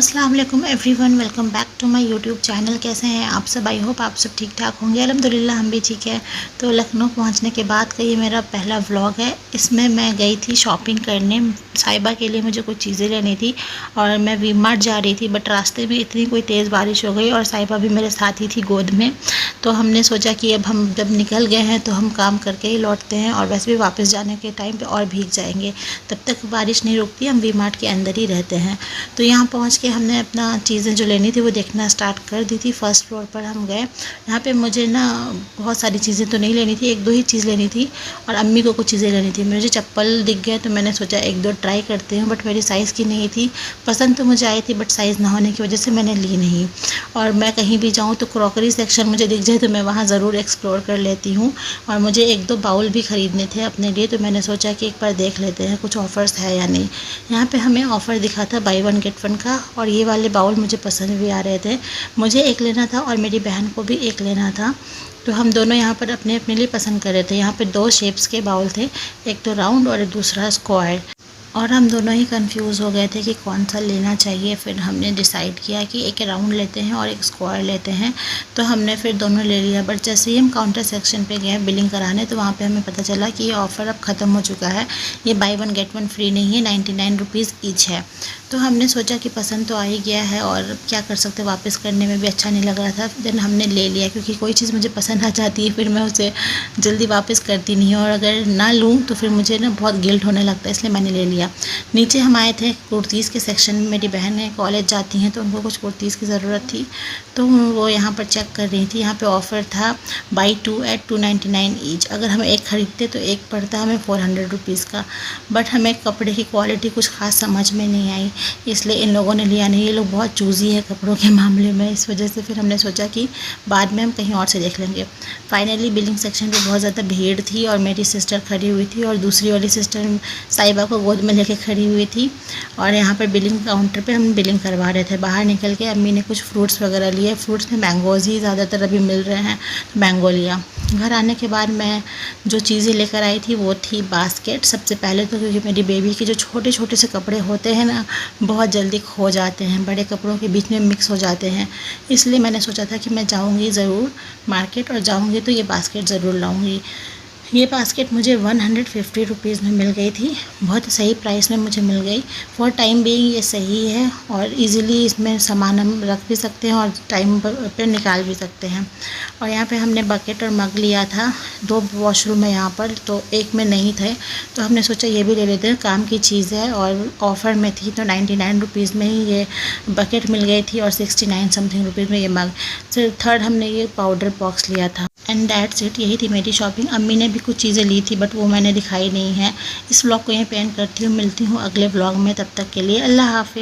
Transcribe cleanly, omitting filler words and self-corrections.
अस्सलाम वालेकुम everyone, welcome back to my YouTube channel. कैसे हैं आप सब? आई होप आप सब ठीक ठाक होंगे। अल्हम्दुलिल्लाह हम भी ठीक है। तो लखनऊ पहुंचने के बाद का ये मेरा पहला व्लॉग है। इसमें मैं गई थी शॉपिंग करने, साहिबा के लिए मुझे कुछ चीज़ें लेनी थी और मैं वी मार्ट जा रही थी, बट रास्ते में इतनी कोई तेज़ बारिश हो गई और साहिबा भी मेरे साथ ही थी गोद में। तो हमने सोचा कि अब हम जब निकल गए हैं तो हम काम करके ही लौटते हैं, और वैसे भी वापस जाने के टाइम पे और भीग जाएंगे। तब तक बारिश नहीं रुकती, हम वी मार्ट के अंदर ही रहते हैं। तो यहाँ पहुँच के हमने अपना चीज़ें जो लेनी थी वो देखना स्टार्ट कर दी थी। फर्स्ट फ्लोर पर हम गए। यहाँ पे मुझे ना बहुत सारी चीज़ें तो नहीं लेनी थी, एक दो ही चीज़ लेनी थी और अम्मी को कुछ चीज़ें लेनी थी। मुझे चप्पल दिख गए तो मैंने सोचा एक दो ट्राई करते हैं, बट मेरी साइज़ की नहीं थी। पसंद तो मुझे आई थी बट साइज़ ना होने की वजह से मैंने ली नहीं। और मैं कहीं भी जाऊँ तो क्रॉकरी सेक्शन मुझे दिख जाए तो मैं वहाँ ज़रूर एक्सप्लोर कर लेती हूँ। और मुझे एक दो बाउल भी ख़रीदने थे अपने लिए, तो मैंने सोचा कि एक बार देख लेते हैं कुछ ऑफ़र्स है या नहीं। यहाँ पे हमें ऑफ़र दिखा था बाई वन गेट वन का, और ये वाले बाउल मुझे पसंद भी आ रहे थे। मुझे एक लेना था और मेरी बहन को भी एक लेना था, तो हम दोनों यहाँ पर अपने अपने लिए पसंद कर रहे थे। यहाँ पे दो शेप्स के बाउल थे, एक तो राउंड और एक दूसरा स्क्वायर, और हम दोनों ही कंफ्यूज हो गए थे कि कौन सा लेना चाहिए। फिर हमने डिसाइड किया कि एक राउंड लेते हैं और एक स्क्वायर लेते हैं, तो हमने फिर दोनों ले लिया। बट जैसे ही हम काउंटर सेक्शन पे गए बिलिंग कराने, तो वहाँ पे हमें पता चला कि ये ऑफ़र अब ख़त्म हो चुका है। ये by one get one free नहीं है, 99 रुपीज़ ईच है। तो हमने सोचा कि पसंद तो आ ही गया है और क्या कर सकते, वापस करने में भी अच्छा नहीं लग रहा था। देन हमने ले लिया, क्योंकि कोई चीज़ मुझे पसंद आ जाती है फिर मैं उसे जल्दी वापस करती नहीं हूँ, और अगर ना लूँ तो फिर मुझे ना बहुत गिल्ट होने लगता है, इसलिए मैंने ले लिया। नीचे हम आए थे कुर्तीज़ के सेक्शन में। मेरी बहनें कॉलेज जाती हैं तो उनको कुछ कुर्तीज़ की ज़रूरत थी, तो वो यहाँ पर चेक कर रही थी। यहाँ पे ऑफ़र था बाई टू एट 299 ईच। अगर हम एक ख़रीदते तो एक पड़ता हमें 400 रुपीज़ का। बट हमें कपड़े की क्वालिटी कुछ ख़ास समझ में नहीं आई, इसलिए इन लोगों ने लिया नहीं। ये लोग बहुत चूज़ी है कपड़ों के मामले में, इस वजह से फिर हमने सोचा कि बाद में हम कहीं और से देख लेंगे। फाइनली बिलिंग सेक्शन पे बहुत ज़्यादा भीड़ थी और मेरी सिस्टर खड़ी हुई थी और दूसरी वाली सिस्टर साहिबा को गोद में लेके खड़ी हुई थी। और यहाँ पर बिलिंग काउंटर पे हम बिलिंग करवा रहे थे। बाहर निकल के अम्मी ने कुछ फ्रूट्स वगैरह लिए। फ्रूट्स में मैंगोज़ ही ज़्यादातर अभी मिल रहे हैं, तो मैंगो लिया। घर आने के बाद मैं जो चीज़ें लेकर आई थी वो थी बास्केट। सबसे पहले तो क्योंकि मेरी बेबी के जो छोटे छोटे से कपड़े होते हैं ना, बहुत जल्दी खो जाते हैं, बड़े कपड़ों के बीच में मिक्स हो जाते हैं, इसलिए मैंने सोचा था कि मैं जाऊँगी ज़रूर मार्केट, और जाऊँगी तो ये बास्केट ज़रूर लाऊँगी। ये बास्केट मुझे 150 रुपीज़ में मिल गई थी, बहुत सही प्राइस में मुझे मिल गई। फॉर टाइम बीइंग ये सही है, और इजीली इसमें सामान हम रख भी सकते हैं और टाइम पे निकाल भी सकते हैं। और यहाँ पे हमने बकेट और मग लिया था। दो वॉशरूम है यहाँ पर, तो एक में नहीं थे, तो हमने सोचा ये भी ले लेते हैं, काम की चीज़ है और ऑफ़र में थी, तो 99 रुपीज़ में ही ये बकेट मिल गई थी और 69 समथिंग रुपीज़ में ये मग। फिर थर्ड हमने ये पाउडर बॉक्स लिया था। एंड दैट्स इट, यही थी मेरी शॉपिंग। अम्मी ने भी कुछ चीज़ें ली थी बट वो मैंने दिखाई नहीं है। इस व्लॉग को यहीं पे एंड करती हूँ। मिलती हूँ अगले व्लॉग में, तब तक के लिए अल्लाह हाफ़िज़।